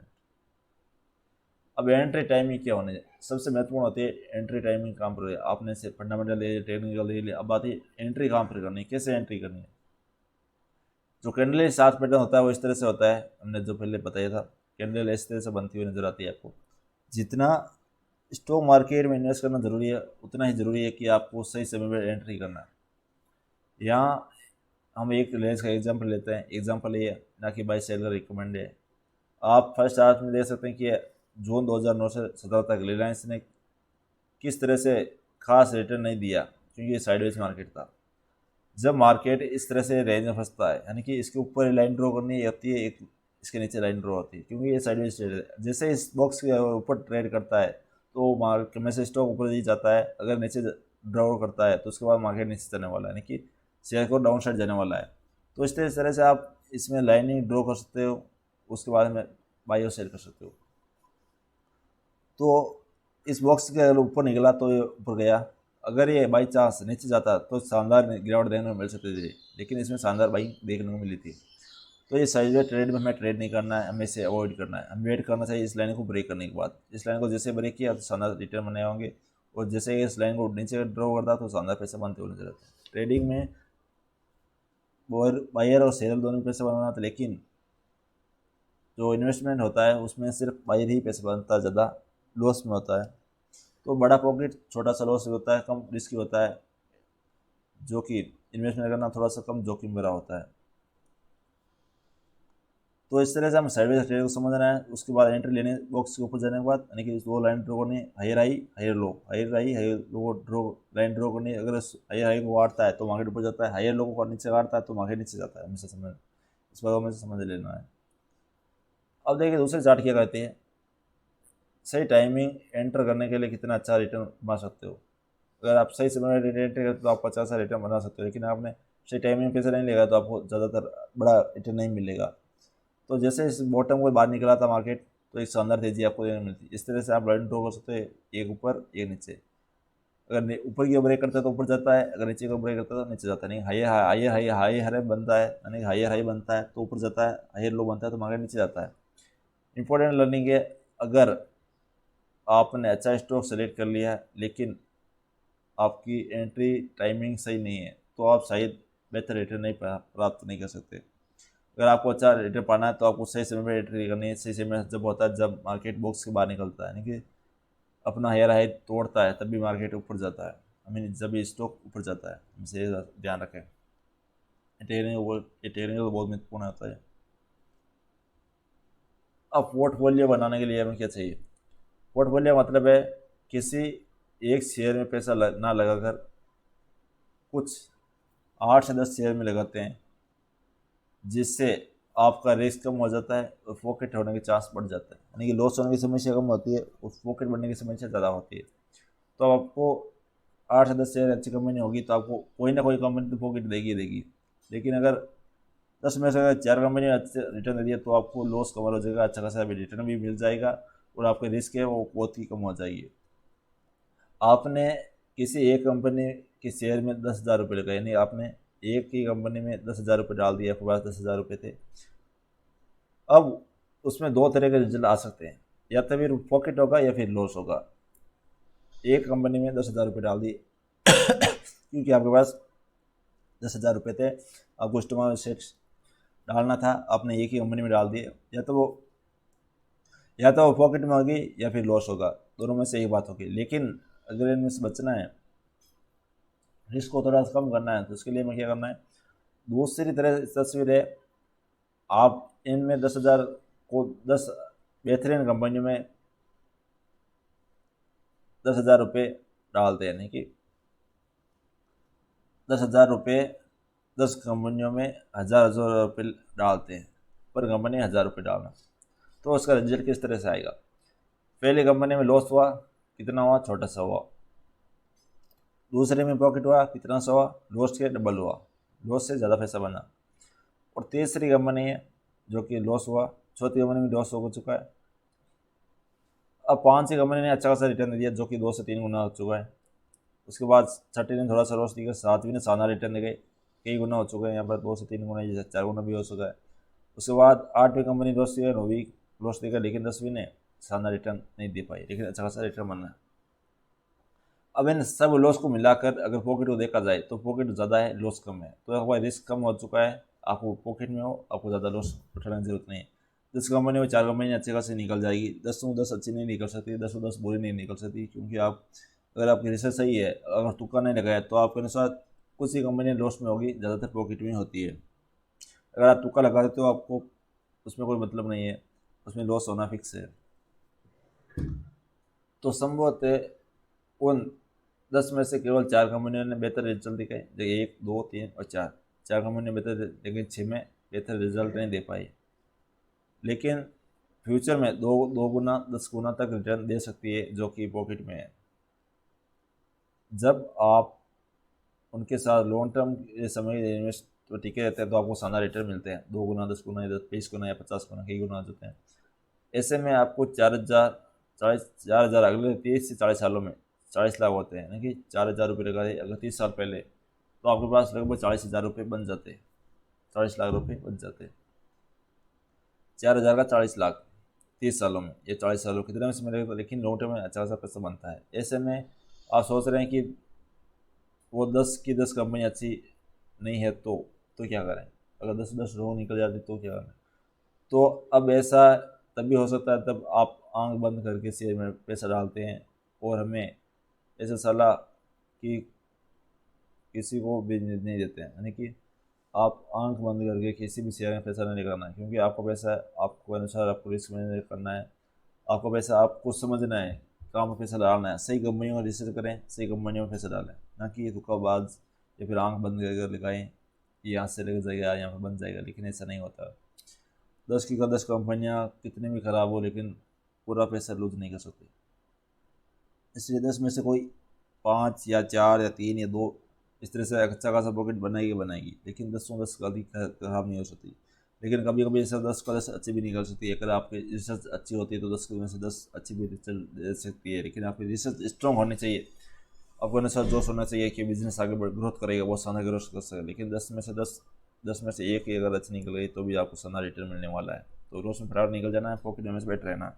अब एंट्री टाइमिंग क्या होने सबसे महत्वपूर्ण होती है। एंट्री टाइमिंग कहाँ पर है, आपने से फंडामेंटल ले टेक्निकल ले लिया, अब बात है एंट्री कहाँ पर करनी है, कैसे एंट्री करनी है। जो कैंडल सात पैटर्न होता है वो इस तरह से होता है, हमने जो पहले बताया था। कैंडल इस तरह से बनती हुई नजर आती है आपको। जितना स्टॉक मार्केट में इन्वेस्ट करना जरूरी है उतना ही जरूरी है कि आपको सही समय पर एंट्री करना है। यहाँ हम एक रिलायंस का एग्जाम्पल लेते हैं, एग्जाम्पल ये ना कि बाई सेल का रिकमेंड है। आप फर्स्ट चार्ट में देख सकते हैं कि जून 2009 से 17 तक रिलायंस ने किस तरह से खास रिटर्न नहीं दिया, क्योंकि ये साइडवेज मार्केट था। जब मार्केट इस तरह से रेंज में फंसता है, यानी कि इसके ऊपर लाइन ड्रॉ करनी होती है, एक इसके नीचे लाइन ड्रॉ होती है, क्योंकि ये साइडवेज ट्रेड है। जैसे इस बॉक्स के ऊपर ट्रेड करता है तो मार्केट में से स्टॉक ऊपर ही जाता है, अगर नीचे ड्रॉ करता है तो उसके बाद मार्केट नीचे जाने वाला है, यानी कि शेयर को डाउन साइड जाने वाला है। तो इस तरह से आप इसमें लाइनिंग ड्रॉ कर सकते हो, उसके बाद में बाई और सेल कर सकते हो। तो इस बॉक्स के अगर ऊपर निकला तो ये ऊपर गया, अगर ये बाई चांस नीचे जाता तो शानदार गिरावट देखने को मिल सकती थी, लेकिन इसमें शानदार बाई देखने को मिली थी। तो ये साइडवे ट्रेड में हमें ट्रेड नहीं करना है, हमें इसे अवॉइड करना है। हम वेट करना चाहिए इस लाइन को ब्रेक करने के बाद। इस लाइन को जैसे ब्रेक किया तो शानदार रिटर्न बने होंगे, और जैसे इस लाइन को नीचे ड्रॉ करता तो शानदार पैसे बनते हुए नजर आते हैं। ट्रेडिंग में बायर और सेलर दोनों पैसे बनाना था, लेकिन जो इन्वेस्टमेंट होता है उसमें सिर्फ बायर ही पैसे बनता है, ज़्यादा लॉस में होता है। तो बड़ा प्रॉफिट छोटा सा लॉस होता है, कम रिस्क होता है, जो कि इन्वेस्टमेंट करना थोड़ा सा कम जोखिम भरा होता है। तो इस तरह से हम साइडवेज ट्रेड को समझना है। उसके बाद एंट्री लेने बॉक्स के ऊपर जाने के बाद, यानी कि दो लाइन ड्रॉ करनी, higher high higher low, higher high higher low draw, line draw करनी। अगर हायर हाई को काटता है तो मार्केट ऊपर जाता है, हायर लो को नीचे काटता है तो मार्केट नीचे जाता है। हमेशा समझ, इस बात को हमेशा समझ लेना है। अब देखिए दूसरे चार्ट क्या कहते हैं, सही टाइमिंग एंटर करने के लिए कितना अच्छा रिटर्न बना सकते हो। अगर आप सही समय एंटर करते तो आप 50 रिटर्न बना सकते हो, लेकिन आपने सही टाइमिंग पैसे नहीं लेगा तो आपको ज़्यादातर बड़ा रिटर्न नहीं मिलेगा। तो जैसे इस बॉटम को बाहर निकला था मार्केट, तो एक शानदार तेजी आपको देने मिलती। इस तरह से आप लाइन ड्रॉ कर सकते हैं, एक ऊपर एक नीचे। अगर ऊपर की ब्रेक करता है तो ऊपर जाता है, अगर नीचे का ब्रेक करता है तो नीचे जाता है। नहीं high high high high high बनता है, यानी हायर हाई बनता है तो ऊपर जाता है, हायर लो बनता है तो मार्केट नीचे जाता है। इंपॉर्टेंट लर्निंग है, अगर आपने अच्छा स्टॉक सेलेक्ट कर लिया है लेकिन आपकी एंट्री टाइमिंग सही नहीं है, तो आप शायद बेहतर रिटर्न नहीं प्राप्त नहीं कर सकते। अगर आपको अच्छा रिटर्न पाना है तो आपको सही समय पर एंट्री करनी है। सही समय जब होता है जब मार्केट बॉक्स के बाहर निकलता है, यानी कि अपना हायर हाई तोड़ता है, तभी मार्केट ऊपर जाता है। आई मीन जब ये स्टॉक ऊपर जाता है, हमसे ध्यान रखें। ट्रेडिंग तो बहुत महत्वपूर्ण होता है। अब पोर्टफोलियो बनाने के लिए हमें क्या चाहिए। पोर्टफोलियो मतलब है किसी एक शेयर में पैसा ना लगाकर कुछ 8 से 10 शेयर में लगाते हैं, जिससे आपका रिस्क कम हो जाता है और पॉकेट होने के चांस बढ़ जाता है। यानी कि लॉस होने की समस्या कम होती है और पॉकेट बढ़ने की समस्या ज़्यादा होती है। तो आपको 8 से 10 शेयर अच्छी कंपनी होगी तो आपको कोई ना कोई कंपनी तो पॉकेट देगी देगी। लेकिन अगर 10 में से अगर 4 कंपनी अच्छे रिटर्न दे दिया तो आपको लॉस कवर हो जाएगा, अच्छा खासा भी रिटर्न भी मिल जाएगा और आपके रिस्क है वो बहुत ही कम हो जाएगी। आपने किसी एक कंपनी के शेयर में 10,000 रुपये लगाए, यानी आपने एक ही कंपनी में 10,000 रुपये डाल दिया, आपके पास 10,000 रुपये थे। अब उसमें दो तरह के रिजल्ट आ सकते हैं, या तो फिर प्रॉफिट होगा या फिर लॉस होगा। एक कंपनी में 10,000 रुपये डाल दिए क्योंकि आपके पास 10,000 रुपये थे, आपको स्टॉक सेट डालना था, आपने एक ही कंपनी में डाल दिए, या तो वो पॉकेट में होगी या फिर लॉस होगा, दोनों में से एक बात होगी। लेकिन अगर इनमें से बचना है, रिस्क को थोड़ा सा कम करना है, तो उसके लिए हमें क्या करना है, दूसरी तरह तस्वीर है। आप इनमें 10,000 को 10 बेहतरीन कंपनियों में 10,000 रुपये डालते हैं, यानी कि 10,000 रुपये 10 कंपनियों में हज़ार रुपये डालते हैं, पर कंपनी 1,000 रुपये डालना। तो उसका रिजल्ट किस तरह से आएगा। पहली कंपनी में लॉस हुआ, कितना हुआ, छोटा सा हुआ। दूसरे में प्रॉफिट हुआ, कितना सा हुआ, लॉस के डबल हुआ, लॉस से ज़्यादा पैसा बना। और तीसरी कंपनी है जो कि लॉस हुआ, चौथी कंपनी में लॉस हो चुका है। अब पाँचवीं कंपनी ने अच्छा खासा रिटर्न दिया जो कि 2 से 3 गुना हो चुका है। उसके बाद छठी ने थोड़ा सा लॉस दिया, सातवीं ने शानदार रिटर्न दे गए, कई गुना हो चुका है, यहाँ पर 2 से 3 गुना, जैसे 4 गुना भी हो चुका है। उसके बाद आठवीं कंपनी लॉस दिया, 9वीं लॉस देगा, लेकिन 10वीं ने शानदार रिटर्न नहीं दे पाई, लेकिन अच्छा खासा रिटर्न बनना है। अब इन सब लॉस को मिलाकर अगर पॉकेट को देखा जाए तो पॉकेट ज़्यादा है, लॉस कम है, तो आपका रिस्क कम हो चुका है। आपको पॉकेट में हो, आपको ज़्यादा लॉस उठाने की जरूरत नहीं है। 10 कंपनी में 4 कंपनी अच्छे खासे निकल जाएगी, 10 में 10 अच्छी नहीं निकल सकती, 10 में 10 बुरी नहीं निकल सकती, क्योंकि आप अगर आपकी रिसर्च सही है, अगर तुक्का नहीं लगाया तो आपके अनुसार कुछ ही कंपनी लॉस में होगी, ज़्यादातर पॉकेट में होती है। अगर आप तुक्का लगा देते हो आपको उसमें कोई मतलब नहीं है, उसमें लॉस होना फिक्स है। तो संभवतः उन 10 में से केवल 4 कंपनियों ने बेहतर रिजल्ट दिखाए, जो 1, 2, 3 और 4 कंपनियों ने बेहतर, लेकिन 6 में बेहतर रिजल्ट नहीं दे पाई। लेकिन फ्यूचर में दो गुना 10 गुना तक रिटर्न दे सकती है, जो कि पॉकेट में है। जब आप उनके साथ लॉन्ग टर्म समय इन्वेस्ट तो टिके रहते हैं तो आपको शानदार रिटर्न मिलते हैं, 2 गुना, 10 गुना, 20 गुना या 50 गुना, कई गुना आ जाते हैं। ऐसे में आपको 4,000 अगले 30 से 40 सालों में 40 लाख होते हैं, यानी कि 4,000 रुपये लगाए अगर 30 साल पहले, तो आपके पास लगभग 40,000 रुपये बन जाते हैं, 40 लाख रुपये बन जाते हैं। 4,000 का 40 लाख 30 सालों में, ये 40 सालों कितने में से मिलेगा, लेकिन लॉन्ग टर्म में अच्छा खासा पैसा बनता है। ऐसे में आप सोच रहे हैं कि वो 10 की 10 कंपनी अच्छी नहीं है तो क्या करें, अगर 10 रोग निकल जाती तो क्या करें। तो अब ऐसा तभी हो सकता है तब आप आंख बंद करके शेयर में पैसा डालते हैं, और हमें ऐसा सलाह कि किसी को भी नहीं देते हैं, यानी कि आप आंख बंद करके किसी भी शेयर में पैसा नहीं लगाना है, क्योंकि आपका पैसा आपको अनुसार आपको रिस्क मैनेज करना है। आपको पैसा आपको समझना है, कहाँ पर पैसा डालना है। सही कंपनियों में रिसर्च करें, सही कंपनियों में पैसा डालें, ना कि धोखाबाज या फिर आंख बंद करके लगाएं कि यहाँ से लग जाएगा यहाँ पर बन जाएगा, लेकिन ऐसा नहीं होता। 10 की 10 कंपनियाँ कितनी भी खराब हो लेकिन पूरा पैसा लूज नहीं कर सकती। इसलिए 10 में से कोई 5 या 4 या 3 या 2 इस तरह से अच्छा खासा प्रॉफिट बनाएगी, लेकिन 10 कभी खराब नहीं हो सकती। लेकिन कभी कभी ऐसा 10 का 10 अच्छी भी निकल सकती है। अगर आपकी रिसर्च अच्छी होती है तो 10 में से 10 अच्छी भी रिजल्ट दे सकती है, लेकिन आपकी रिसर्च स्ट्रॉन्ग होनी चाहिए। आपको अनुसार जोश होना चाहिए कि बिजनेस आगे ग्रोथ करेगा, बहुत शानदार ग्रोथ कर सके। लेकिन 10 में से एक ही अगर अच्छी निकल गई तो भी आपको शानदार रिटर्न मिलने वाला है। तो रोज में फटाफट निकल जाना है, पॉकेट में बैठ रहना है,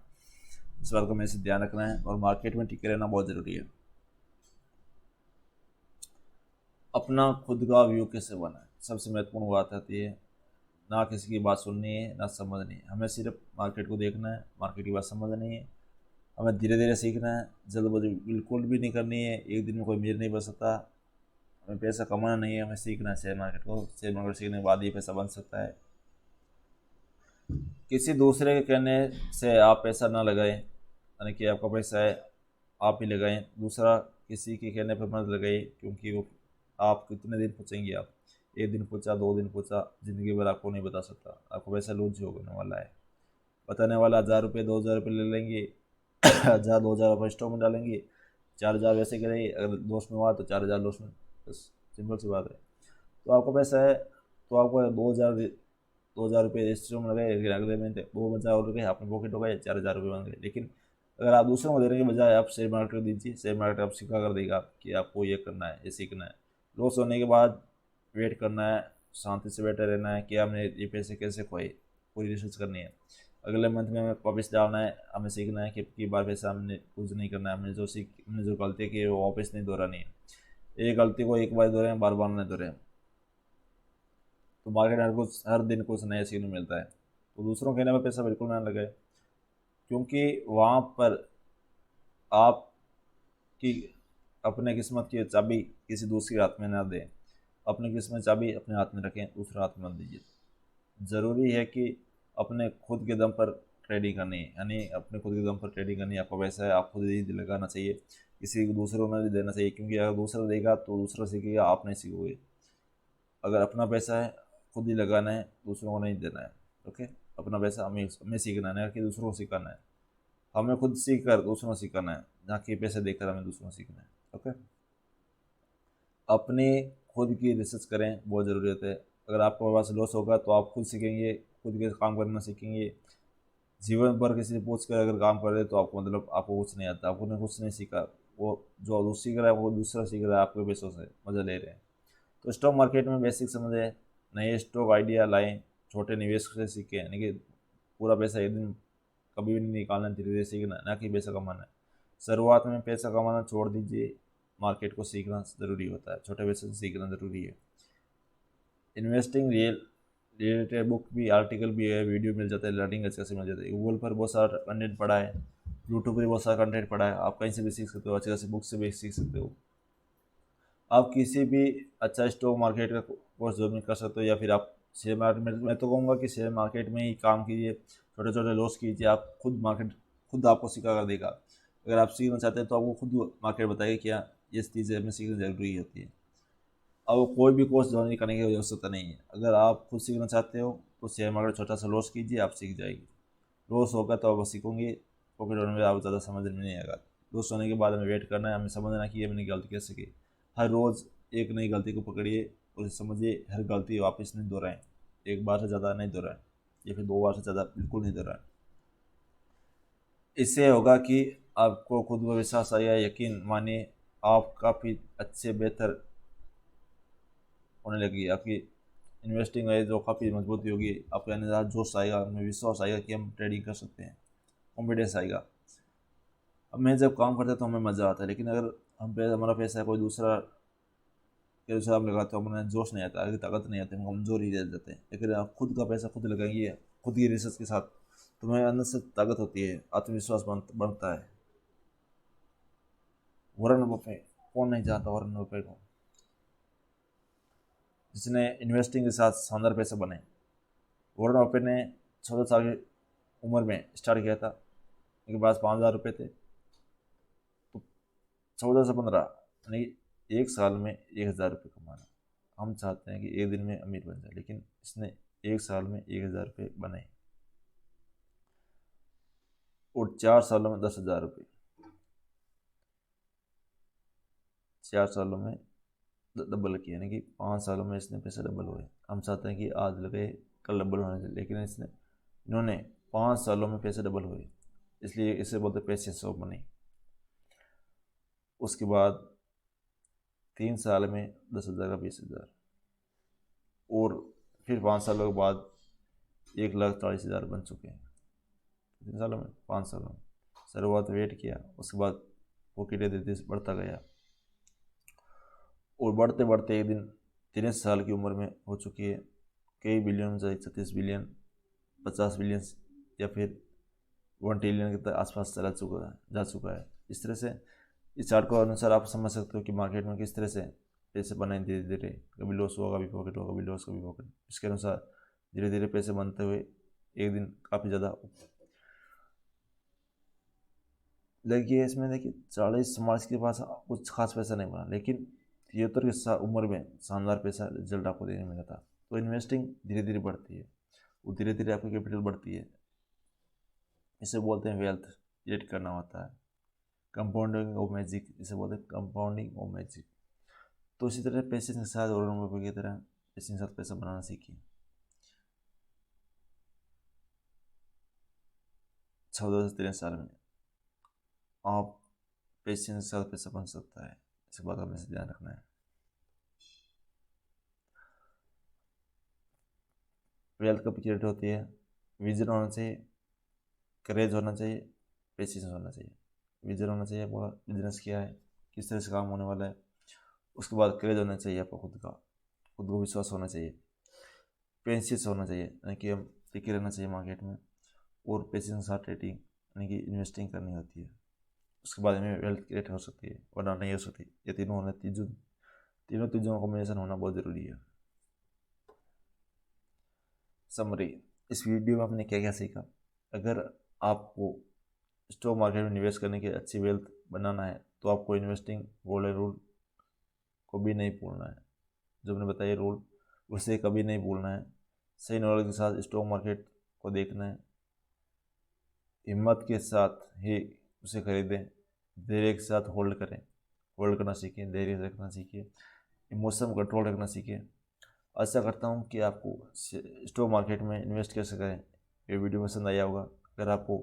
इस बात को हमें ध्यान रखना है, और मार्केट में टिके रहना बहुत ज़रूरी है। अपना खुद का व्यू कैसे बनाए, सबसे महत्वपूर्ण बात आती है। ना किसी की बात सुननी है, ना समझनी है, हमें सिर्फ मार्केट को देखना है, मार्केट की बात समझनी है। हमें धीरे धीरे सीखना है, जल्दबाजी बिल्कुल भी नहीं करनी है। एक दिन में कोई अमीर नहीं बन सकता। हमें पैसा कमाना नहीं है, हमें सीखना है शेयर मार्केट को। शेयर मार्केट सीखने के बाद ये पैसा बन सकता है। किसी दूसरे के कहने से आप पैसा ना लगाएं, यानी कि आपका पैसा है आप ही लगाएं, दूसरा किसी के कहने पर मत लगाइए, क्योंकि वो आप कितने दिन पूछेंगे। आप एक दिन पूछा, 2 दिन पूछा, ज़िंदगी भर आपको नहीं बता सकता। आपको पैसा लूज होने वाला है। बताने वाला 1,000 रुपये 2,000 रुपये ले लेंगे 1,000 2,000 रुपये स्टॉक में डालेंगे, 4,000 वैसे करेंगे। अगर लॉस में हुआ तो 4,000 लॉस में, बस सिंपल सी बात है। तो आपका पैसा है तो आपको 2,000 रुपये रजिस्टर में लगाए, लेकिन अगले महीने 2,000 और गए, आपने पॉकेट हो गए 4,000 रुपये बन गए। लेकिन अगर आप दूसरों को देने के बजाय आप शेयर मार्केट को दीजिए, शेयर मार्केट आप सिखा कर देगा कि आपको ये करना है, ये सीखना है। लॉस होने के बाद वेट करना है, शांति से बैठे रहना है कि हमने ये पैसे कैसे खोए, पूरी रिसर्च करनी है। अगले मंथ में हमें वापस डालना है, हमें सीखना है कि की बार पैसा हमने यूज़ नहीं करना है। हमने जो गलती की है वो वापस नहीं दोहरानी है। एक गलती को एक बार दोहराएं, बार बार नहीं दोहराएं। तो मार्केट में हर दिन कुछ नया सीखने मिलता है। तो दूसरों के कहने में पैसा बिल्कुल ना लगाए, क्योंकि वहाँ पर आपकी अपने किस्मत की चाबी किसी दूसरे के हाथ में ना दें। अपनी किस्मत की चाबी अपने हाथ में रखें, दूसरे हाथ में मत दीजिए। ज़रूरी है कि अपने खुद के दम पर ट्रेडिंग करनी है, यानी अपने खुद के दम पर ट्रेडिंग करनी है। आपका पैसा है, आप खुद ही लगाना चाहिए, किसी को दूसरों ने नहीं देना चाहिए, क्योंकि अगर दूसरा देगा तो दूसरा सीखेगा, आप नहीं सीखोगे। अगर अपना पैसा है खुद ही लगाना है, दूसरों को नहीं देना है। ओके, अपना पैसा हमें सीखना है, ना कि दूसरों को सिखाना है। हमें खुद सीख कर दूसरों को सिखाना है, ना कि पैसे देकर हमें दूसरों को सीखना है। ओके, अपनी खुद की रिसर्च करें, बहुत ज़रूरत है। अगर आपको पास लॉस होगा तो आप खुद सीखेंगे, खुद के काम करना सीखेंगे। जीवन भर किसी से पूछ कर अगर काम कर रहे तो आपको मतलब आपको कुछ नहीं आता, आपने कुछ नहीं सीखा। वो जो सीख रहा है वो दूसरा सीख रहा है, आपके पैसों से मज़ा ले रहे हैं। तो स्टॉक मार्केट में बेसिक समझें, नए स्टॉक आइडिया लाएं, छोटे निवेश से सीखें, यानी कि पूरा पैसा एक दिन कभी भी नहीं निकालना, धीरे धीरे सीखना, ना कि पैसा कमाना है। शुरुआत में पैसा कमाना छोड़ दीजिए, मार्केट को सीखना ज़रूरी होता है, छोटे पैसे से सीखना ज़रूरी है। इन्वेस्टिंग रिलेटेड बुक भी, आर्टिकल भी है, वीडियो मिल जाता है, लर्निंग अच्छे से मिल जाता है। गूगल पर बहुत सारा कंटेंट पड़ा है, यूट्यूब पर बहुत सारा कंटेंट पड़ा है, आप कहीं से भी सीख सकते हो, अच्छे खासी बुक से भी सीख सकते हो। आप किसी भी अच्छा स्टॉक मार्केट का कोर्स ज्वाइन कर सकते हो, या फिर आप शेयर मार्केट में, मैं तो कहूँगा कि शेयर मार्केट में ही काम कीजिए, छोटे छोटे लॉस कीजिए। आप खुद आपको सिखा कर देगा। अगर आप सीखना चाहते हैं तो आपको खुद मार्केट बताएगा क्या ये चीज़ें हमें सीखना ज़रूरी होती है। अब कोई भी कोर्स ज्वाइन करने की आवश्यकता नहीं है। अगर आप खुद सीखना चाहते हो तो शेयर मार्केट छोटा सा लॉस कीजिए, आप सीख जाएगी। लॉस होगा तो आप सीखोगे, पॉकेट होने में आप ज़्यादा समझ में नहीं आएगा। लॉस होने के बाद हमें वेट करना है, हमें समझना कि ये मैंने गलती कैसे की। हर रोज़ एक नई गलती को पकड़िए और समझिए, हर गलती वापस नहीं दोहराएं, एक बार से ज़्यादा नहीं दोहराएं, या फिर 2 बार से ज़्यादा बिल्कुल नहीं दोहराएं। इससे होगा कि आपको खुद पर विश्वास आएगा, यकीन मानिए आप काफ़ी अच्छे बेहतर होने लगी आपकी इन्वेस्टिंग है जो काफ़ी मजबूती होगी, आपके अंदर ज़्यादा जोश आएगा, हमें विश्वास आएगा कि हम ट्रेडिंग कर सकते हैं, कॉन्फिडेंस आएगा। अब मैं जब काम करते तो हमें मज़ा आता है, लेकिन अगर हमारा पैसा कोई दूसरा के दूसरा हम लगाते हो, हमें जोश नहीं आता, आगे ताकत नहीं आती, हम कमज़ोर ही रह जाते हैं। लेकिन आप खुद का पैसा खुद लगाएंगे, खुद की रिसर्च के साथ, तो हमें अंदर से ताकत होती है, आत्मविश्वास बढ़ता है। वॉरेन बफेट, कौन नहीं जानता वॉरेन बफेट को, जिसने इन्वेस्टिंग के साथ शानदार पैसे बनाए। वॉरेन बफेट ने 14 साल की उम्र में स्टार्ट किया था, उनके पास 5,000 रुपये थे। तो 14 से 15 यानी एक साल में 1,000 रुपये कमाना। हम चाहते हैं कि एक दिन में अमीर बन जाए, लेकिन इसने एक साल में 1,000 रुपये बनाए और 4 सालों में 10,000 रुपये, 4 सालों में डबल किया, यानी कि 5 सालों में इसने पैसे डबल हुए। हम चाहते हैं कि आज लगे कल डबल होने चाहिए, लेकिन इन्होंने 5 सालों में पैसे डबल हुए, इसलिए इसे बोलते पेशेंस ऑफ मनी। उसके बाद 3 साल में 10,000 का 20,000, और फिर 5 सालों के बाद 1,40,000 बन चुके हैं। 3 सालों में, 5 सालों में शुरुआत वेट किया, उसके बाद पॉकेट धीरे बढ़ता गया, और बढ़ते बढ़ते एक दिन 30 साल की उम्र में हो चुकी है, कई बिलियन, 36 बिलियन, 50 बिलियन या फिर 1 ट्रिलियन के आसपास जा चुका है। इस तरह से इस चार्ट को अनुसार आप समझ सकते हो कि मार्केट में किस तरह से पैसे बनाए धीरे धीरे, कभी लॉस हुआ, कभी प्रॉफिट हुआ, कभी लॉस, कभी प्रॉफिट। इसके अनुसार धीरे धीरे पैसे बनते हुए एक दिन काफ़ी ज़्यादा देखिए, इसमें देखिए 40 मार्च के पास कुछ खास पैसा नहीं बना, लेकिन 73 की उम्र में शानदार पैसा रिजल्ट आपको देने मिला था। तो इन्वेस्टिंग धीरे धीरे बढ़ती है, वो धीरे धीरे आपकी कैपिटल बढ़ती है, इसे बोलते हैं वेल्थ क्रिएट करना होता है, कंपाउंडिंग ऑफ मैजिक, इसे बोलते हैं कंपाउंडिंग ऑफ मैजिक। तो इसी तरह पैसे के साथ और रुपये की तरह पैसे के साथ पैसा बनाना सीखिए। 14 से 13 साल में आप पैसे के साथ पैसा बन सकता है, इस बात का हमें ध्यान रखना है। वेल्थ कब क्रिएट होती है? विजन होना चाहिए, करेज होना चाहिए, पेशेंस होना चाहिए। विजन होना चाहिए, आपका बिजनेस क्या है, किस तरह से काम होने वाला है। उसके बाद करेज होना चाहिए, आपका खुद को विश्वास होना चाहिए। पेशेंस होना चाहिए, यानी कि हम टिके रहना चाहिए मार्केट में, और पेशेंस के साथ ट्रेडिंग यानी कि इन्वेस्टिंग करनी होती है। उसके बाद हमें वेल्थ क्रिएट हो सकती है, वरना नहीं हो सकती। ये तीनों होने तीनों चीज़ों का कॉम्बिनेशन होना बहुत ज़रूरी है। समरी, इस वीडियो में आपने क्या क्या सीखा? अगर आपको स्टॉक मार्केट में निवेश करने की अच्छी वेल्थ बनाना है, तो आपको इन्वेस्टिंग गोल्डन रूल को भी नहीं भूलना है। जो मैंने बताया रूल, उसे कभी नहीं भूलना है। सही नॉलेज के साथ स्टॉक मार्केट को देखना है, हिम्मत के साथ ही उसे खरीदें, धैर्य के साथ होल्ड करना सीखें, धैर्य रखना सीखिए, इमोशन कंट्रोल रखना सीखें। आशा करता हूँ कि आपको स्टॉक मार्केट में इन्वेस्ट कैसे करें ये वीडियो पसंद आया होगा। अगर आपको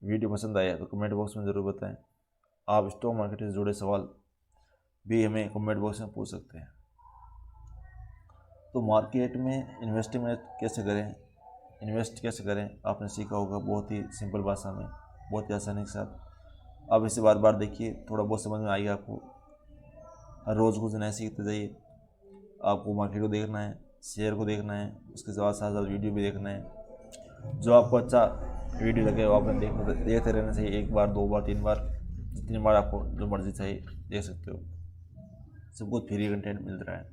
वीडियो पसंद आया तो कमेंट बॉक्स में ज़रूर बताएं। आप स्टॉक मार्केट से जुड़े सवाल भी हमें कमेंट बॉक्स में पूछ सकते हैं। तो मार्केट में इन्वेस्टिंग कैसे करें, इन्वेस्ट कैसे करें, आपने सीखा होगा बहुत ही सिंपल भाषा में, बहुत ही आसानी के साथ। आप इसे बार बार देखिए, थोड़ा बहुत समझ में आएगा आपको। हर रोज़ कुछ नया सीखते जाइए। आपको मार्केट को देखना है, शेयर को देखना है, उसके साथ साथ वीडियो भी देखना है। जो आपको अच्छा वीडियो लगे वो आपने देखते रहना चाहिए। 1 बार, 2 बार, 3 बार, जितनी बार आपको जो मर्जी चाहिए देख सकते हो। सब कुछ फ्री कंटेंट मिल रहा है।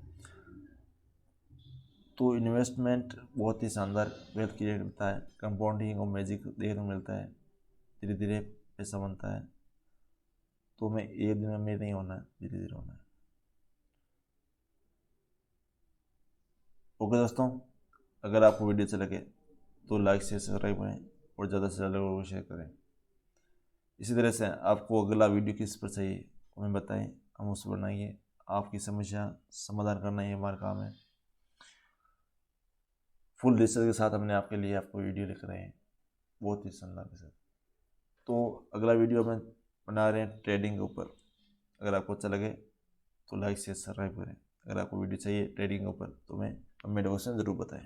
तो इन्वेस्टमेंट बहुत ही शानदार वेल्थ क्रिएट करता है, कंपाउंडिंग और मैजिक देखने को मिलता है, धीरे धीरे पैसा बनता है। तो हमें एक दिन में अमीर नहीं होना है, धीरे धीरे होना है। ओके दोस्तों, अगर आपको वीडियो अच्छा लगे तो लाइक शेयर सब्सक्राइब करें और ज़्यादा से ज़्यादा लोगों को शेयर करें। इसी तरह से आपको अगला वीडियो किस पर चाहिए हमें बताएं, हम उस पर बनाएंगे। आपकी समस्या समाधान करना ही हमारा काम है। फुल रिसर्च के साथ हमने आपके लिए आपको वीडियो लिख रहे हैं, बहुत ही शानदार के साथ। तो अगला वीडियो हम बना रहे हैं ट्रेडिंग के ऊपर। अगर आपको अच्छा लगे तो लाइक शेयर सब्सक्राइब करें। अगर आपको वीडियो चाहिए ट्रेडिंग के ऊपर तो मैं कमेंट बॉक्स में ज़रूर बताएं।